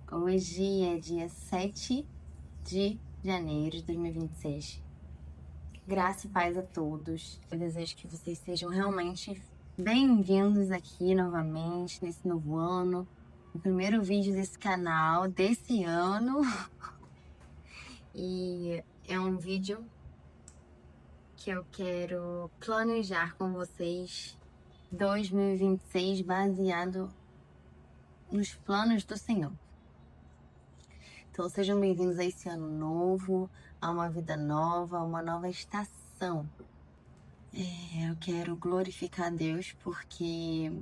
Hoje é dia 7 de janeiro de 2026. Graça e paz a todos. Eu desejo que vocês sejam realmente bem-vindos aqui novamente nesse novo ano. O primeiro vídeo desse canal desse ano. E é um vídeo que eu quero planejar com vocês 2026 baseado nos planos do Senhor. Então sejam bem-vindos a esse ano novo, a uma vida nova, a uma nova estação. Eu quero glorificar a Deus porque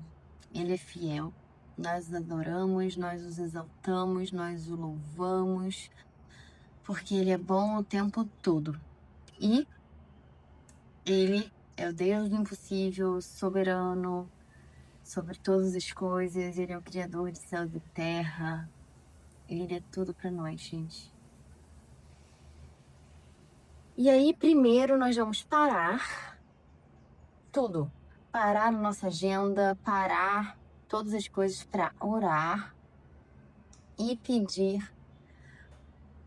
Ele é fiel. Nós o adoramos, nós os exaltamos, nós o louvamos, porque Ele é bom o tempo todo. E Ele é o Deus do impossível, soberano sobre todas as coisas. Ele é o Criador de céus e terra. Ele é tudo para nós, gente. E aí, primeiro, nós vamos parar tudo. Parar a nossa agenda, parar todas as coisas para orar e pedir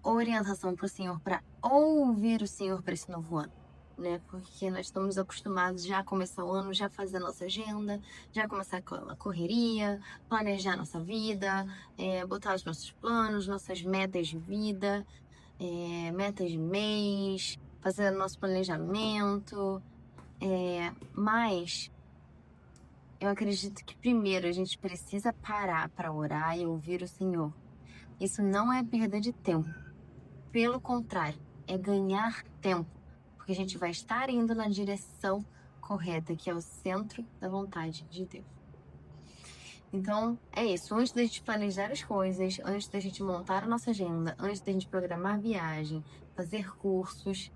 orientação para o Senhor, para ouvir o Senhor para esse novo ano, né? Porque nós estamos acostumados já a começar o ano, já fazer a nossa agenda, já começar a correria, planejar a nossa vida, botar os nossos planos, nossas metas de vida, metas de mês, fazer o nosso planejamento, mas eu acredito que primeiro a gente precisa parar para orar e ouvir o Senhor. Isso não é perda de tempo. Pelo contrário, é ganhar tempo, porque a gente vai estar indo na direção correta, que é o centro da vontade de Deus. Então, é isso. Antes da gente planejar as coisas, antes da gente montar a nossa agenda, antes da gente programar viagem, fazer cursos,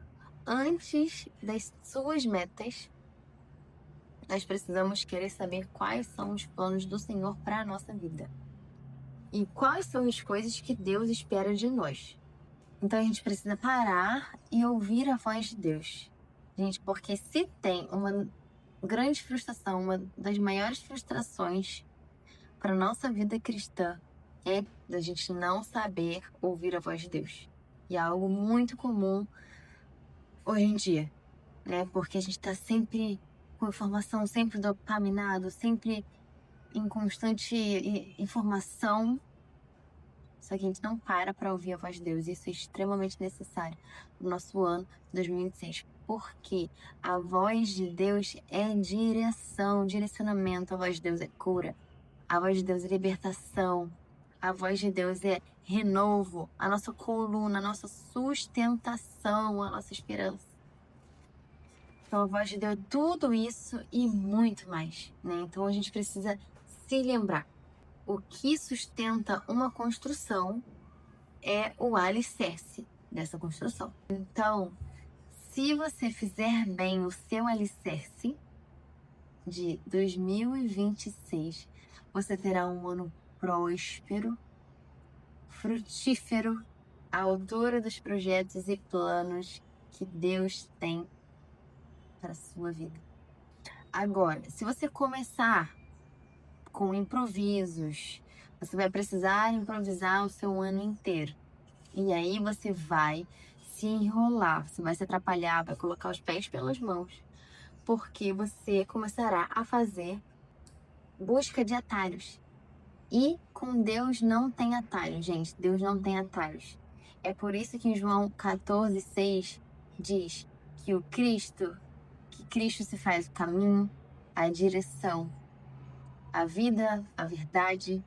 antes das suas metas, nós precisamos querer saber quais são os planos do Senhor para a nossa vida. E quais são as coisas que Deus espera de nós. Então a gente precisa parar e ouvir a voz de Deus. Gente, porque se tem uma grande frustração, uma das maiores frustrações para a nossa vida cristã, é da gente não saber ouvir a voz de Deus. E é algo muito comum hoje em dia, né? Porque a gente está sempre com informação, sempre dopaminado, sempre em constante informação. Só que a gente não para ouvir a voz de Deus. Isso é extremamente necessário no nosso ano 2026. Porque a voz de Deus é direção, direcionamento. A voz de Deus é cura. A voz de Deus é libertação. A voz de Deus é renovo. A nossa coluna, a nossa sustentação, a nossa esperança. Então a voz de Deus é tudo isso e muito mais, né? Então a gente precisa se lembrar. O que sustenta uma construção é o alicerce dessa construção. Então, se você fizer bem o seu alicerce de 2026, você terá um ano próspero, frutífero, à altura dos projetos e planos que Deus tem para a sua vida. Agora, se você começar com improvisos, você vai precisar improvisar o seu ano inteiro. E aí você vai se enrolar, você vai se atrapalhar, vai colocar os pés pelas mãos, porque você começará a fazer busca de atalhos. E com Deus não tem atalhos, gente. Deus não tem atalhos. É por isso que em João 14:6 diz que Cristo se faz o caminho, a direção, a vida, a verdade,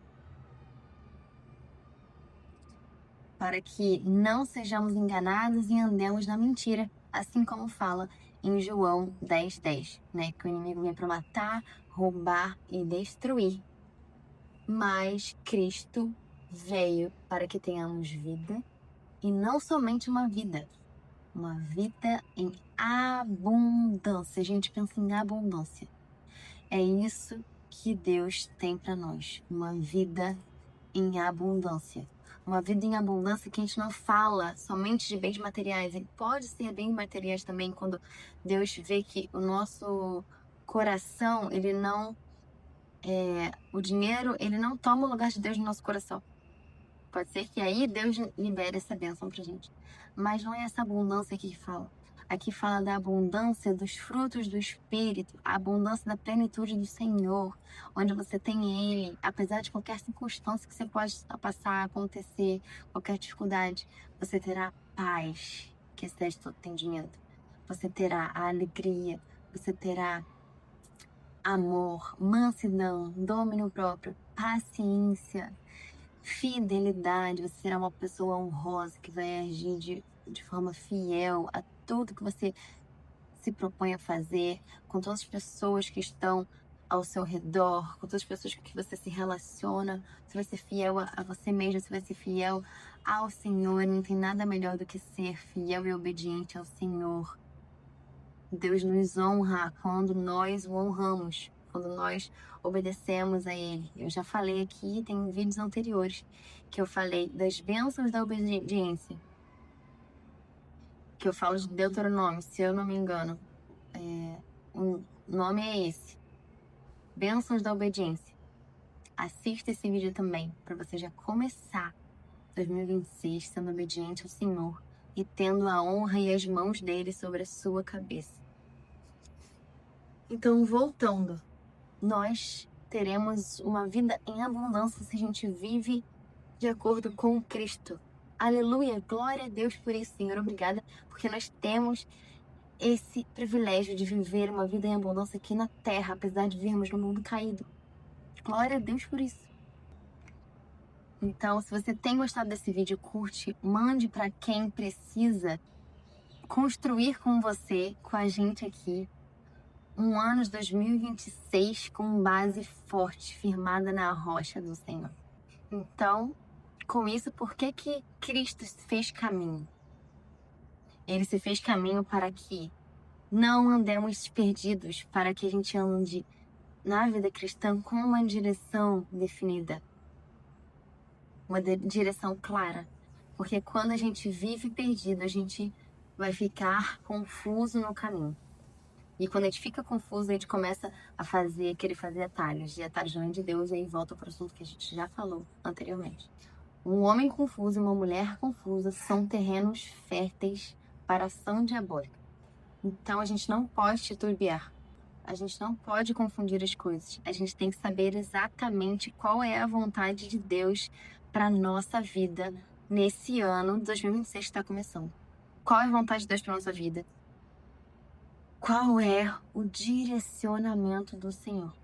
para que não sejamos enganados e andemos na mentira, assim como fala em João 10:10, né? Que o inimigo vem para matar, roubar e destruir. Mas Cristo veio para que tenhamos vida, e não somente uma vida em abundância. A gente pensa em abundância. É isso que Deus tem para nós, uma vida em abundância. Uma vida em abundância que a gente não fala somente de bens materiais. Ele pode ser bens materiais também quando Deus vê que o nosso coração, ele não... o dinheiro, ele não toma o lugar de Deus no nosso coração. Pode ser que aí Deus libere essa bênção pra gente. Mas não é essa abundância aqui que fala. Aqui fala da abundância dos frutos do Espírito, a abundância da plenitude do Senhor, onde você tem Ele, apesar de qualquer circunstância que você possa passar, acontecer, qualquer dificuldade, você terá paz, que excede todo entendimento. Você terá a alegria, você terá amor, mansidão, domínio próprio, paciência, fidelidade. Você será uma pessoa honrosa que vai agir de forma fiel a tudo que você se propõe a fazer, com todas as pessoas que estão ao seu redor, com todas as pessoas com que você se relaciona. Você vai ser fiel a você mesmo, você vai ser fiel ao Senhor. Não tem nada melhor do que ser fiel e obediente ao Senhor. Deus nos honra quando nós o honramos, quando nós obedecemos a Ele. Eu já falei aqui, tem vídeos anteriores, que eu falei das bênçãos da obediência, que eu falo de Deuteronômio, se eu não me engano. O nome é esse, Bênçãos da Obediência. Assista esse vídeo também, para você já começar 2026 sendo obediente ao Senhor e tendo a honra e as mãos dele sobre a sua cabeça. Então, voltando, nós teremos uma vida em abundância se a gente vive de acordo com Cristo. Aleluia, glória a Deus por isso, Senhor. Obrigada, porque nós temos esse privilégio de viver uma vida em abundância aqui na terra, apesar de vivermos num mundo caído. Glória a Deus por isso. Então, se você tem gostado desse vídeo, curte, mande para quem precisa construir com você, com a gente aqui, um ano de 2026 com base forte, firmada na rocha do Senhor. Então, com isso, por que Cristo se fez caminho? Ele se fez caminho para que não andemos perdidos, para que a gente ande na vida cristã com uma direção definida, uma direção clara. Porque quando a gente vive perdido, a gente vai ficar confuso no caminho. E quando a gente fica confuso, a gente começa a querer fazer atalhos. E atalhos não é de Deus, e aí volta para o assunto que a gente já falou anteriormente. Um homem confuso e uma mulher confusa são terrenos férteis para ação diabólica. Então a gente não pode titubear. A gente não pode confundir as coisas. A gente tem que saber exatamente qual é a vontade de Deus para a nossa vida nesse ano 2026 que está começando. Qual é a vontade de Deus para a nossa vida? Qual é o direcionamento do Senhor?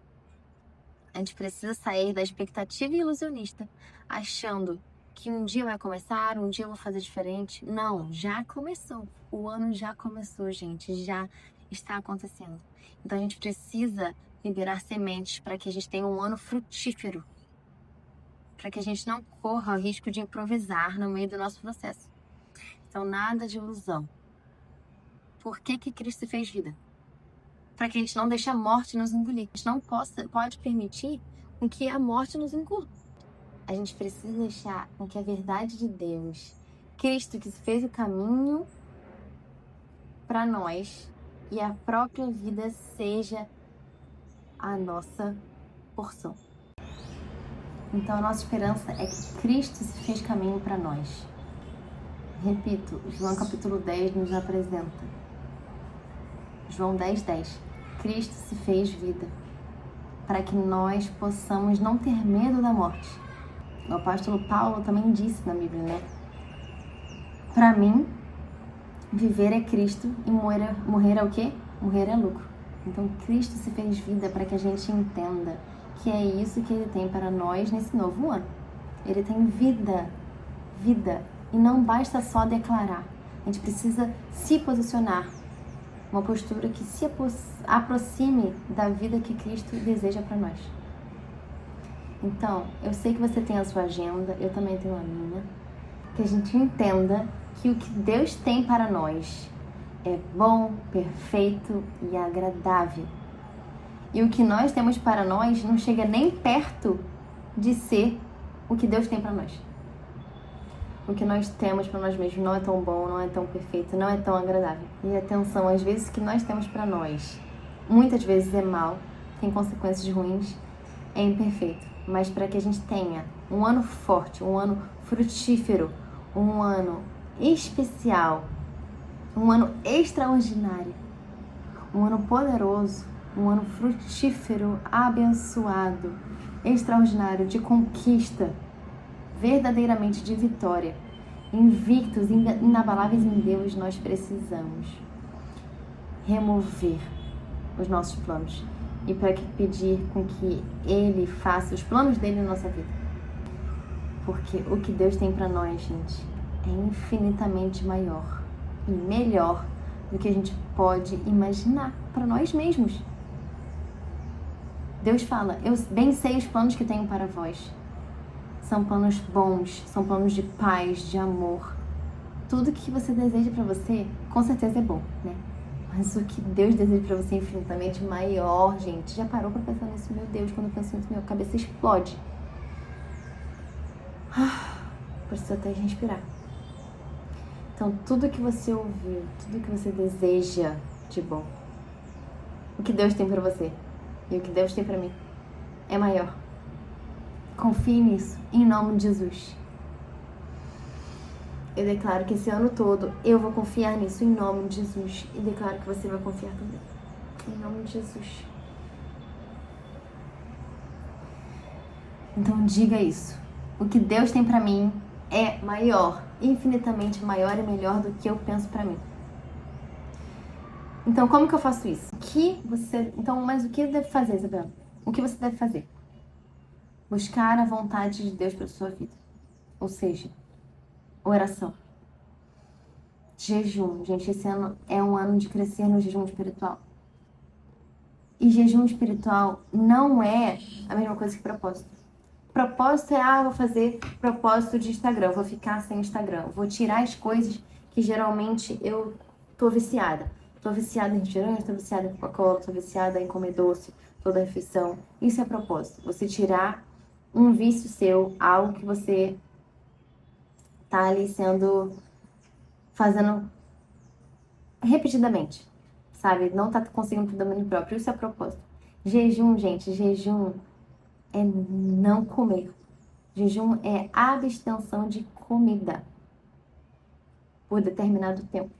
A gente precisa sair da expectativa ilusionista, achando que um dia vai começar, um dia eu vou fazer diferente. Não, já começou. O ano já começou, gente. Já está acontecendo. Então a gente precisa liberar sementes para que a gente tenha um ano frutífero. Para que a gente não corra o risco de improvisar no meio do nosso processo. Então nada de ilusão. Por que Cristo fez vida? Para que a gente não deixe a morte nos engolir. A gente não pode permitir com que a morte nos engula. A gente precisa deixar com que a verdade de Deus, Cristo que fez o caminho para nós e a própria vida seja a nossa porção. Então a nossa esperança é que Cristo se fez caminho para nós. Repito, João capítulo 10 nos apresenta. João 10:10. Cristo se fez vida para que nós possamos não ter medo da morte. O apóstolo Paulo também disse na Bíblia, né? Para mim, viver é Cristo e morrer é o quê? Morrer é lucro. Então Cristo se fez vida para que a gente entenda que é isso que Ele tem para nós nesse novo ano. Ele tem vida. E não basta só declarar. A gente precisa se posicionar. Uma postura que se aproxime da vida que Cristo deseja para nós. Então, eu sei que você tem a sua agenda, eu também tenho a minha. Que a gente entenda que o que Deus tem para nós é bom, perfeito e agradável. E o que nós temos para nós não chega nem perto de ser o que Deus tem para nós. O que nós temos para nós mesmos não é tão bom, não é tão perfeito, não é tão agradável. E atenção, às vezes o que nós temos para nós, muitas vezes é mal, tem consequências ruins, é imperfeito. Mas para que a gente tenha um ano forte, um ano frutífero, um ano especial, um ano extraordinário, um ano poderoso, um ano frutífero, abençoado, extraordinário, de conquista, verdadeiramente de vitória. Invictos, inabaláveis em Deus, nós precisamos remover os nossos planos e para que pedir com que Ele faça os planos dele na nossa vida. Porque o que Deus tem para nós, gente, é infinitamente maior e melhor do que a gente pode imaginar para nós mesmos. Deus fala, eu bem sei os planos que tenho para vós. São planos bons, são planos de paz, de amor. Tudo que você deseja para você, com certeza é bom, né? Mas o que Deus deseja para você é infinitamente maior, gente. Já parou para pensar nisso? Meu Deus, quando eu penso nisso, minha cabeça explode. Preciso até respirar. Então, tudo que você ouviu, tudo que você deseja de bom, o que Deus tem para você e o que Deus tem para mim é maior. Confie nisso, em nome de Jesus. Eu declaro que esse ano todo eu vou confiar nisso, em nome de Jesus. E declaro que você vai confiar também, em nome de Jesus. Então diga isso. O que Deus tem pra mim é maior, infinitamente maior e melhor do que eu penso pra mim. Então como que eu faço isso? Mas o que eu devo fazer, Isabela? O que você deve fazer? Buscar a vontade de Deus para sua vida. Ou seja, oração. Jejum. Gente, esse ano é um ano de crescer no jejum espiritual. E jejum espiritual não é a mesma coisa que propósito. Propósito é, vou fazer propósito de Instagram, vou ficar sem Instagram, vou tirar as coisas que geralmente eu tô viciada. Tô viciada em refrigerante, tô viciada em Coca-Cola, tô viciada em comer doce toda refeição. Isso é propósito. Você tirar um vício seu, algo que você tá ali fazendo repetidamente, sabe? Não tá conseguindo ter domínio próprio. Isso é propósito. Jejum, gente, jejum é não comer. Jejum é abstenção de comida por determinado tempo.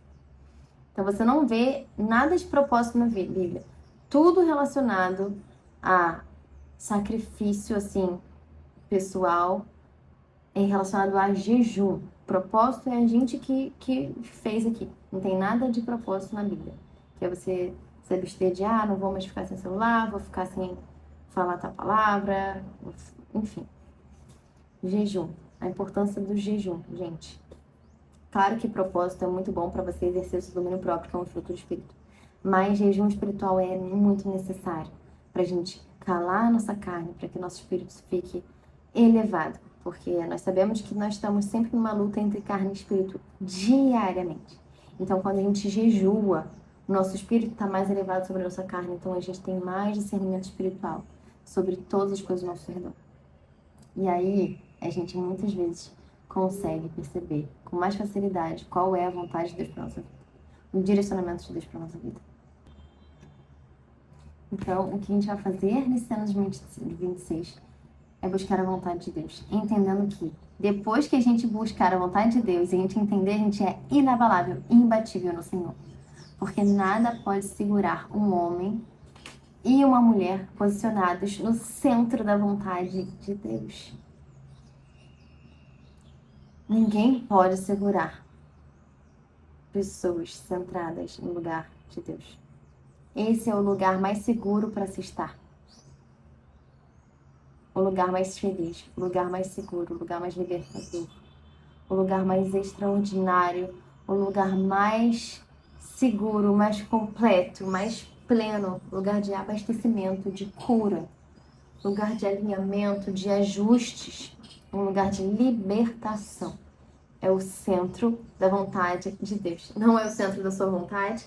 Então você não vê nada de propósito na Bíblia. Tudo relacionado a sacrifício, assim, pessoal, é relacionado a jejum. Propósito é a gente que fez aqui. Não tem nada de propósito na Bíblia. Que é você se abster de, não vou mais ficar sem celular, vou ficar sem falar tal palavra, enfim. Jejum. A importância do jejum, gente. Claro que propósito é muito bom para você exercer o seu domínio próprio, que é um fruto do Espírito. Mas jejum espiritual é muito necessário para a gente calar a nossa carne, para que nosso espírito fique elevado. Porque nós sabemos que nós estamos sempre numa luta entre carne e espírito diariamente. Então, quando a gente jejua, o nosso espírito está mais elevado sobre a nossa carne. Então, a gente tem mais discernimento espiritual sobre todas as coisas do nosso redor. E aí, a gente muitas vezes consegue perceber com mais facilidade qual é a vontade de Deus para nossa vida, o direcionamento de Deus para nossa vida. Então, o que a gente vai fazer nesse ano de 2026 é buscar a vontade de Deus, entendendo que depois que a gente buscar a vontade de Deus e a gente entender, a gente é inabalável, imbatível no Senhor. Porque nada pode segurar um homem e uma mulher posicionados no centro da vontade de Deus. Ninguém pode segurar pessoas centradas no lugar de Deus. Esse é o lugar mais seguro para se estar. O lugar mais feliz, o lugar mais seguro, o lugar mais libertador, o lugar mais extraordinário, o lugar mais seguro, mais completo, mais pleno, lugar de abastecimento, de cura, lugar de alinhamento, de ajustes, um lugar de libertação. É o centro da vontade de Deus. Não é o centro da sua vontade,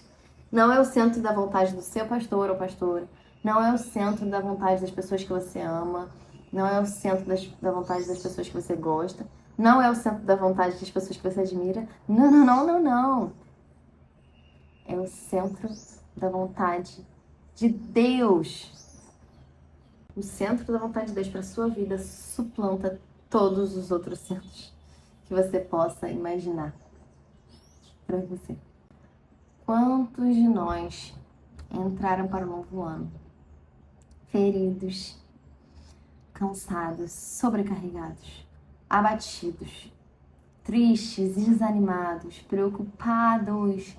não é o centro da vontade do seu pastor ou pastora, não é o centro da vontade das pessoas que você ama, não é o centro da vontade das pessoas que você gosta, não é o centro da vontade das pessoas que você admira. Não, não, não, não, não. É o centro da vontade de Deus. O centro da vontade de Deus para a sua vida suplanta todos os outros santos que você possa imaginar para você. Quantos de nós entraram para o novo ano feridos, cansados, sobrecarregados, abatidos, tristes, desanimados, preocupados,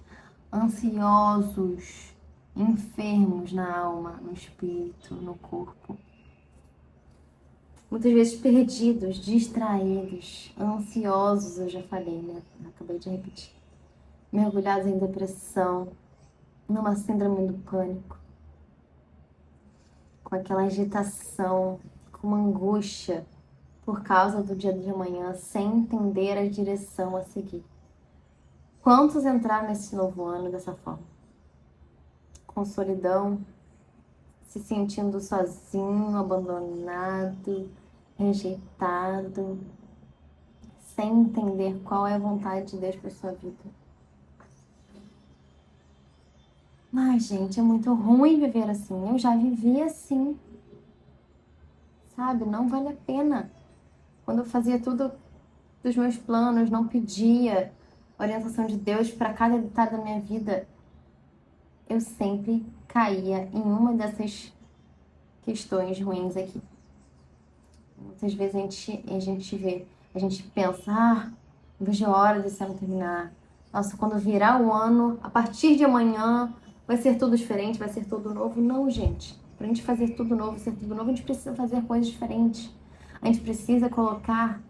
ansiosos, enfermos na alma, no espírito, no corpo. Muitas vezes perdidos, distraídos, ansiosos, eu já falei, né? Acabei de repetir. Mergulhados em depressão, numa síndrome do pânico, com aquela agitação, com uma angústia por causa do dia de amanhã, sem entender a direção a seguir. Quantos entraram nesse novo ano dessa forma? Com solidão, se sentindo sozinho, abandonado, rejeitado, sem entender qual é a vontade de Deus para sua vida. Mas, gente, é muito ruim viver assim. Eu já vivi assim. Sabe? Não vale a pena. Quando eu fazia tudo dos meus planos, não pedia orientação de Deus para cada detalhe da minha vida, eu sempre caía em uma dessas questões ruins aqui. Muitas vezes a gente pensa, não vejo a hora desse ano terminar. Nossa, quando virar o ano, a partir de amanhã, vai ser tudo diferente, vai ser tudo novo. Não, gente. Pra gente fazer tudo novo, ser tudo novo, a gente precisa fazer coisas diferentes. A gente precisa colocar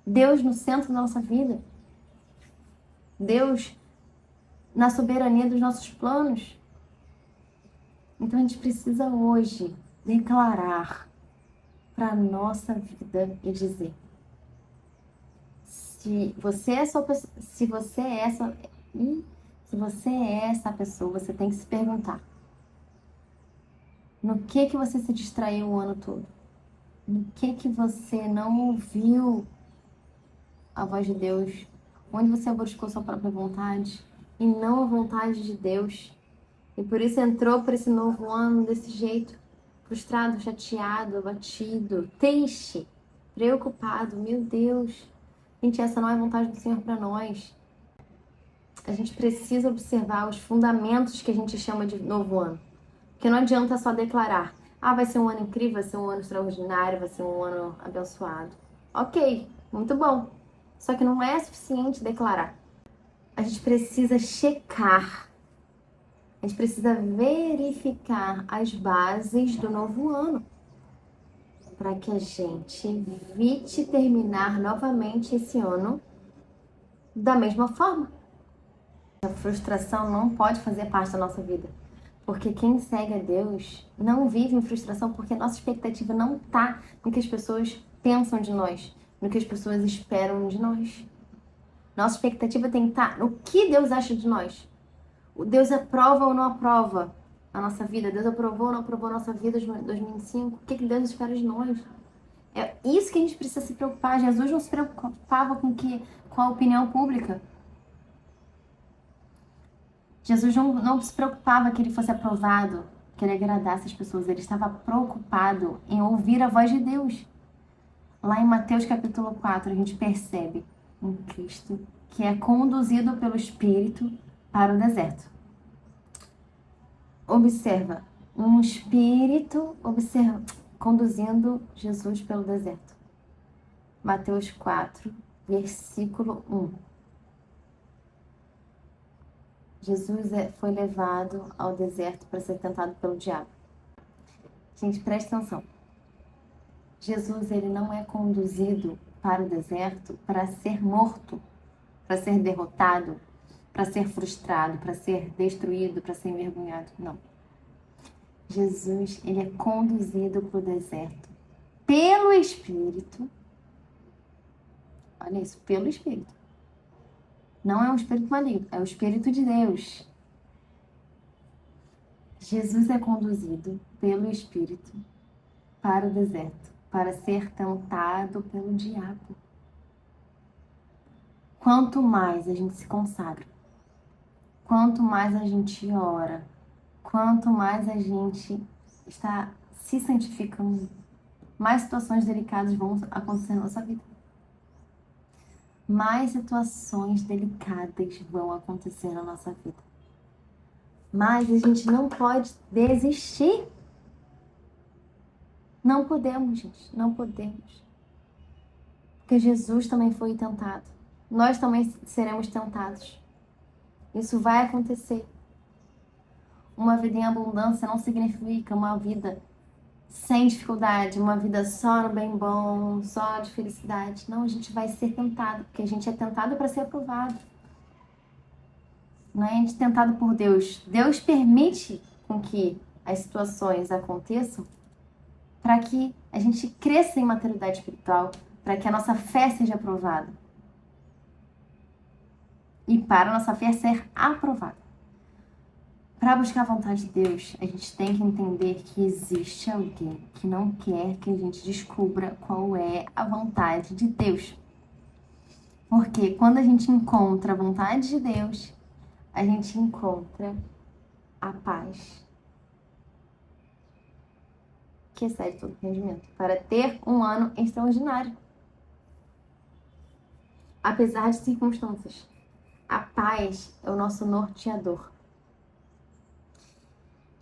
Deus no centro da nossa vida. Deus na soberania dos nossos planos. Então a gente precisa hoje declarar para a nossa vida e dizer: se você é essa pessoa, você tem que se perguntar: no que você se distraiu o ano todo? No que você não ouviu a voz de Deus? Onde você buscou sua própria vontade e não a vontade de Deus? E por isso entrou para esse novo ano desse jeito, frustrado, chateado, abatido, triste, preocupado. Meu Deus, gente, essa não é a vontade do Senhor para nós. A gente precisa observar os fundamentos que a gente chama de novo ano. Porque não adianta só declarar: vai ser um ano incrível, vai ser um ano extraordinário, vai ser um ano abençoado. Ok, muito bom. Só que não é suficiente declarar. A gente precisa checar. A gente precisa verificar as bases do novo ano. Para que a gente evite terminar novamente esse ano da mesma forma. A frustração não pode fazer parte da nossa vida. Porque quem segue a Deus não vive em frustração, porque nossa expectativa não está no que as pessoas pensam de nós, no que as pessoas esperam de nós. Nossa expectativa tem que estar no que Deus acha de nós. O Deus aprova ou não aprova a nossa vida? Deus aprovou ou não aprovou a nossa vida em 2005? O que Deus espera de nós? É isso que a gente precisa se preocupar. Jesus não se preocupava com a opinião pública. Jesus não se preocupava que ele fosse aprovado, que ele agradasse as pessoas. Ele estava preocupado em ouvir a voz de Deus. Lá em Mateus capítulo 4, a gente percebe um Cristo que é conduzido pelo Espírito para o deserto. Observa, um Espírito conduzindo Jesus pelo deserto. Mateus 4, versículo 1. Jesus foi levado ao deserto para ser tentado pelo diabo. Gente, presta atenção. Jesus, ele não é conduzido para o deserto para ser morto, para ser derrotado, para ser frustrado, para ser destruído, para ser envergonhado. Não. Jesus, ele é conduzido para o deserto pelo Espírito. Olha isso, pelo Espírito. Não é um espírito maligno, é o Espírito de Deus. Jesus é conduzido pelo Espírito para o deserto, para ser tentado pelo diabo. Quanto mais a gente se consagra, quanto mais a gente ora, quanto mais a gente está se santificando, mais situações delicadas vão acontecer na nossa vida. Mais situações delicadas vão acontecer na nossa vida. Mas a gente não pode desistir. Não podemos, gente. Não podemos. Porque Jesus também foi tentado. Nós também seremos tentados. Isso vai acontecer. Uma vida em abundância não significa uma vida sem dificuldade, uma vida só no bem bom, só de felicidade. Não, a gente vai ser tentado, porque a gente é tentado para ser aprovado. Não é a gente tentado por Deus. Deus permite com que as situações aconteçam para que a gente cresça em maturidade espiritual, para que a nossa fé seja aprovada. E para a nossa fé ser aprovada. Para buscar a vontade de Deus, a gente tem que entender que existe alguém que não quer que a gente descubra qual é a vontade de Deus. Porque quando a gente encontra a vontade de Deus, a gente encontra a paz que excede todo entendimento, para ter um ano extraordinário. Apesar de circunstâncias, a paz é o nosso norteador.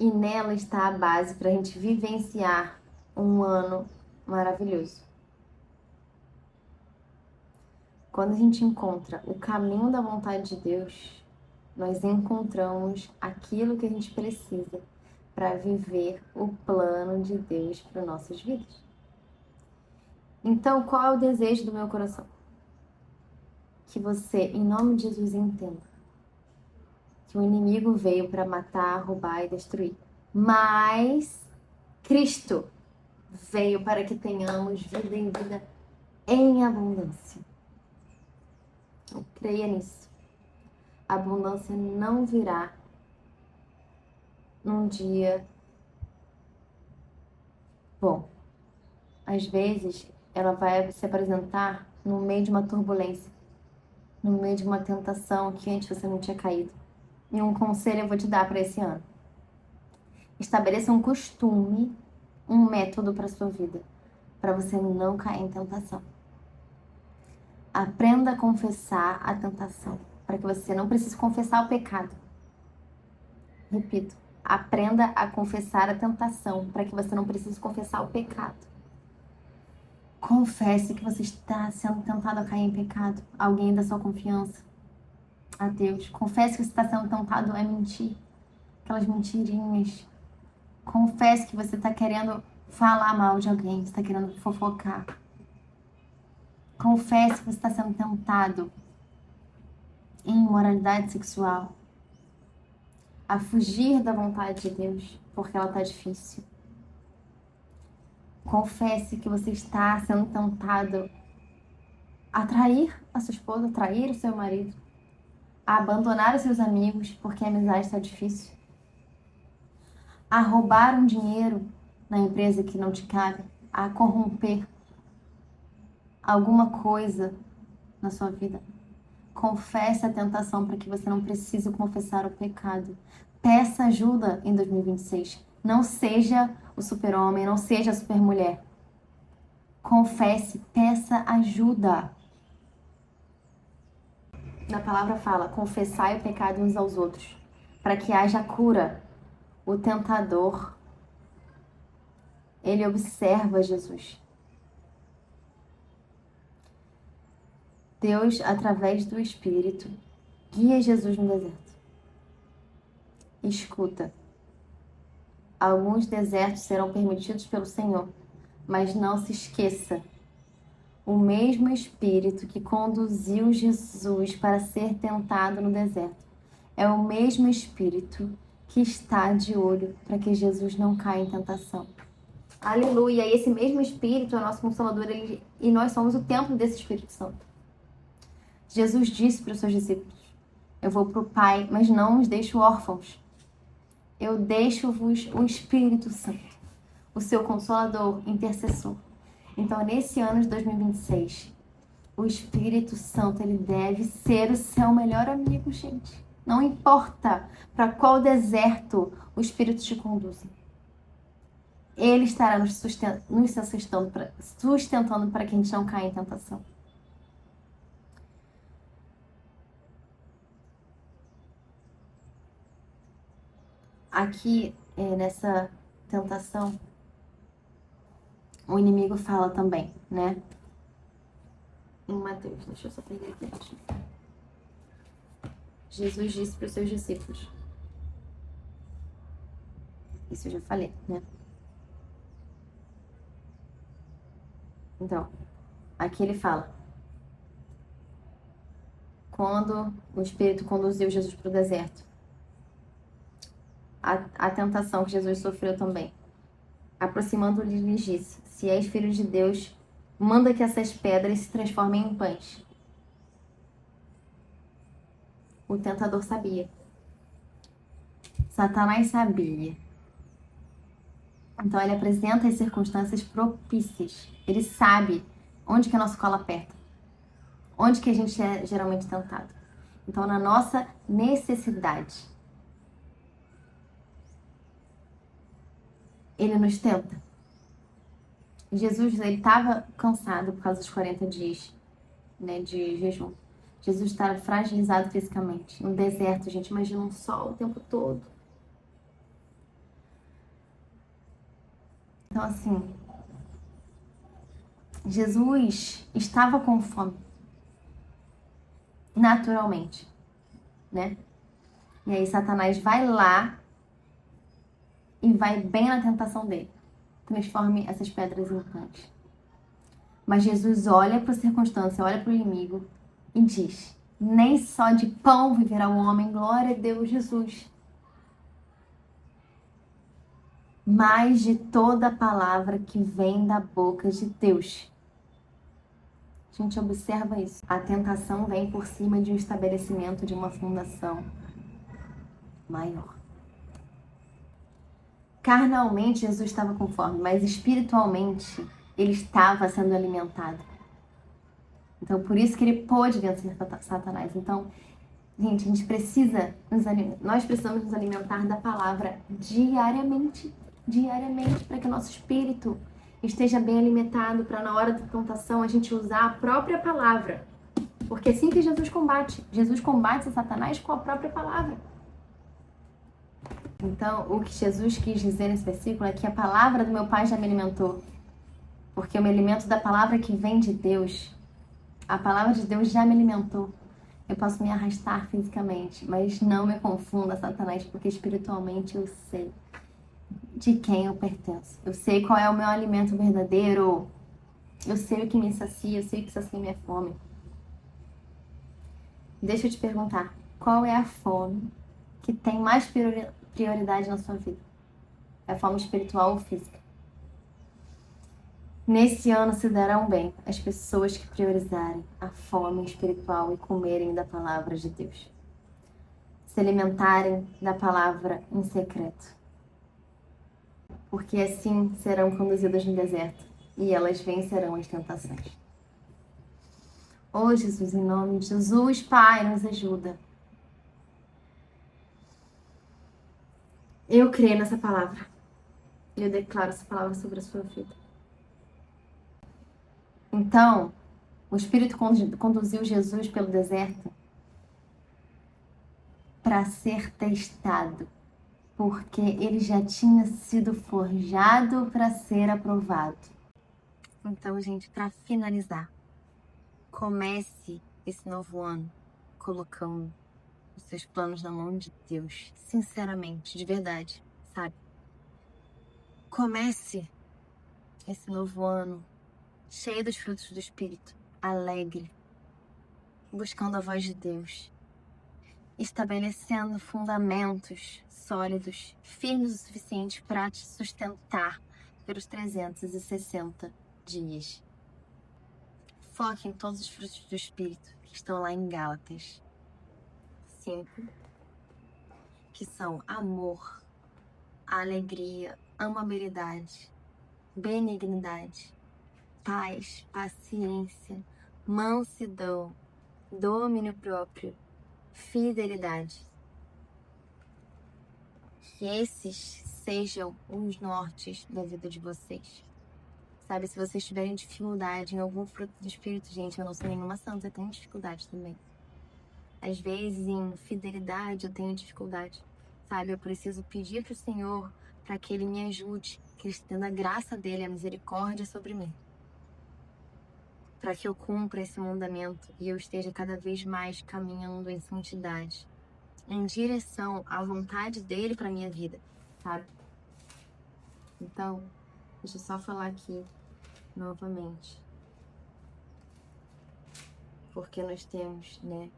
E nela está a base para a gente vivenciar um ano maravilhoso. Quando a gente encontra o caminho da vontade de Deus, nós encontramos aquilo que a gente precisa para viver o plano de Deus para nossas vidas. Então, qual é o desejo do meu coração? Que você, em nome de Jesus, entenda que o inimigo veio para matar, roubar e destruir. Mas Cristo veio para que tenhamos vida em vida em abundância. Eu creia nisso. A abundância não virá num dia bom. Às vezes, ela vai se apresentar no meio de uma turbulência, no meio de uma tentação que antes você não tinha caído. E um conselho eu vou te dar para esse ano. Estabeleça um costume, um método para sua vida, para você não cair em tentação. Aprenda a confessar a tentação, para que você não precise confessar o pecado. Repito, aprenda a confessar a tentação, para que você não precise confessar o pecado. Confesse que você está sendo tentado a cair em pecado. Alguém da sua confiança. A Deus. Confesse que você está sendo tentado a mentir. Aquelas mentirinhas. Confesse que você está querendo falar mal de alguém. Você está querendo fofocar. Confesse que você está sendo tentado em imoralidade sexual. A fugir da vontade de Deus, porque ela está difícil. Confesse que você está sendo tentado a trair a sua esposa, a trair o seu marido, a abandonar os seus amigos, porque a amizade está difícil, a roubar um dinheiro na empresa que não te cabe, a corromper alguma coisa na sua vida. Confesse a tentação para que você não precise confessar o pecado. Peça ajuda em 2026. Não seja o super-homem, não seja a super-mulher. Confesse, peça ajuda. Na palavra fala, confessai o pecado uns aos outros, para que haja cura. O tentador, ele observa Jesus. Deus, através do Espírito, guia Jesus no deserto. Escuta. Alguns desertos serão permitidos pelo Senhor, mas não se esqueça. O mesmo Espírito que conduziu Jesus para ser tentado no deserto é o mesmo Espírito que está de olho para que Jesus não caia em tentação. Aleluia! E esse mesmo Espírito é nosso Consolador e nós somos o templo desse Espírito Santo. Jesus disse para os seus discípulos, eu vou para o Pai, mas não os deixo órfãos. Eu deixo-vos o Espírito Santo, o seu Consolador, intercessor. Então, nesse ano de 2026, o Espírito Santo, ele deve ser o seu melhor amigo, gente. Não importa para qual deserto o Espírito te conduz. Ele estará nos sustentando para que a gente não caia em tentação. Aqui, nessa tentação, o inimigo fala também, né? Em Mateus, deixa eu só pegar aqui. Jesus disse para os seus discípulos. Isso eu já falei, né? Então, aqui ele fala. Quando o Espírito conduziu Jesus para o deserto. A tentação que Jesus sofreu também. Aproximando-lhe, lhes disse: se és filho de Deus, manda que essas pedras se transformem em pães. O tentador sabia. Satanás sabia. Então ele apresenta as circunstâncias propícias. Ele sabe onde que a nossa cola aperta. Onde que a gente é geralmente tentado. Então, na nossa necessidade, ele nos tenta. Jesus, ele estava cansado por causa dos 40 dias, né, de jejum. Jesus estava fragilizado fisicamente. No deserto, gente, imagina um sol o tempo todo. Então, assim, Jesus estava com fome. Naturalmente, né? E aí Satanás vai lá e vai bem na tentação dele. Transforme essas pedras em pães. Mas Jesus olha para a circunstância, olha para o inimigo e diz: nem só de pão viverá o homem, glória a Deus, Jesus. Mas de toda palavra que vem da boca de Deus. A gente observa isso. A tentação vem por cima de um estabelecimento, de uma fundação maior. Carnalmente, Jesus estava com fome, mas espiritualmente, ele estava sendo alimentado. Então, por isso que ele pôde vencer Satanás. Então, gente, a gente precisa nós precisamos nos alimentar da palavra diariamente, para que o nosso espírito esteja bem alimentado, para na hora da tentação a gente usar a própria palavra. Porque é assim que Jesus combate Satanás com a própria palavra. Então, o que Jesus quis dizer nesse versículo é que a palavra do meu Pai já me alimentou. Porque eu me alimento da palavra que vem de Deus. A palavra de Deus já me alimentou. Eu posso me arrastar fisicamente, mas não me confunda, Satanás, porque espiritualmente eu sei de quem eu pertenço. Eu sei qual é o meu alimento verdadeiro. Eu sei o que me sacia, eu sei o que sacia minha fome. Deixa eu te perguntar, qual é a fome que tem mais prioridade na sua vida? É a fome espiritual ou física? Nesse ano se darão bem as pessoas que priorizarem a fome espiritual e comerem da palavra de Deus. Se alimentarem da palavra em secreto. Porque assim serão conduzidas no deserto e elas vencerão as tentações. Oh Jesus, em nome de Jesus, Pai, nos ajuda. Eu creio nessa palavra. E eu declaro essa palavra sobre a sua vida. Então, o Espírito conduziu Jesus pelo deserto para ser testado, porque ele já tinha sido forjado para ser aprovado. Então, gente, para finalizar, comece esse novo ano colocando os seus planos na mão de Deus, sinceramente, de verdade, sabe? Comece esse novo ano cheio dos frutos do Espírito, alegre, buscando a voz de Deus, estabelecendo fundamentos sólidos, firmes o suficiente para te sustentar pelos 360 dias. Foque em todos os frutos do Espírito que estão lá em Gálatas 5, que são amor, alegria, amabilidade, benignidade, paz, paciência, mansidão, domínio próprio, fidelidade. Que esses sejam os nortes da vida de vocês. Sabe, se vocês tiverem dificuldade em algum fruto do Espírito, gente, eu não sou nenhuma santa, eu tenho dificuldade também. Às vezes, em fidelidade, eu tenho dificuldade. Sabe, eu preciso pedir para o Senhor para que Ele me ajude, que Ele estenda a graça dEle, a misericórdia sobre mim. Para que eu cumpra esse mandamento e eu esteja cada vez mais caminhando em santidade, em direção à vontade dEle para minha vida, sabe? Então, deixa eu só falar aqui novamente. Porque nós temos, né,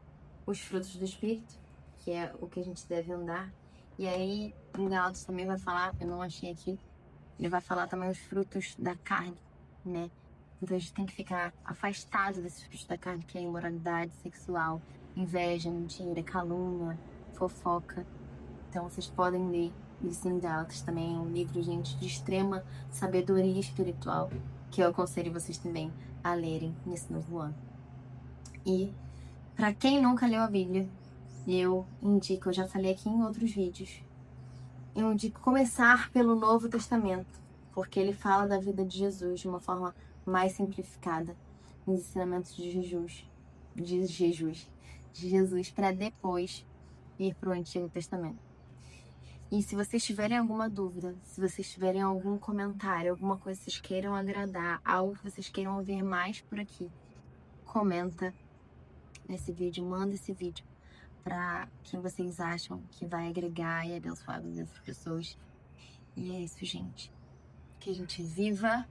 os frutos do Espírito, que é o que a gente deve andar. E aí, em Gálatas também vai falar, eu não achei aqui, ele vai falar também os frutos da carne, né? Então a gente tem que ficar afastado desses frutos da carne, que é imoralidade sexual, inveja, mentira, calúnia, fofoca. Então vocês podem ler isso em Gálatas também, é um livro, gente, de extrema sabedoria espiritual, que eu aconselho vocês também a lerem nesse novo ano. E para quem nunca leu a Bíblia, eu indico, eu já falei aqui em outros vídeos, eu indico começar pelo Novo Testamento, porque ele fala da vida de Jesus de uma forma mais simplificada, nos ensinamentos de Jesus, para depois ir para o Antigo Testamento. E se vocês tiverem alguma dúvida, se vocês tiverem algum comentário, alguma coisa que vocês queiram agradar, algo que vocês queiram ver mais por aqui, comenta nesse vídeo, manda esse vídeo para quem vocês acham que vai agregar e abençoar as outras pessoas. E é isso, gente. Que a gente viva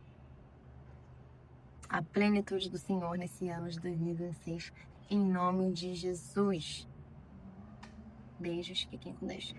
a plenitude do Senhor nesse ano de 2026, em nome de Jesus. Beijos, fiquem com Deus.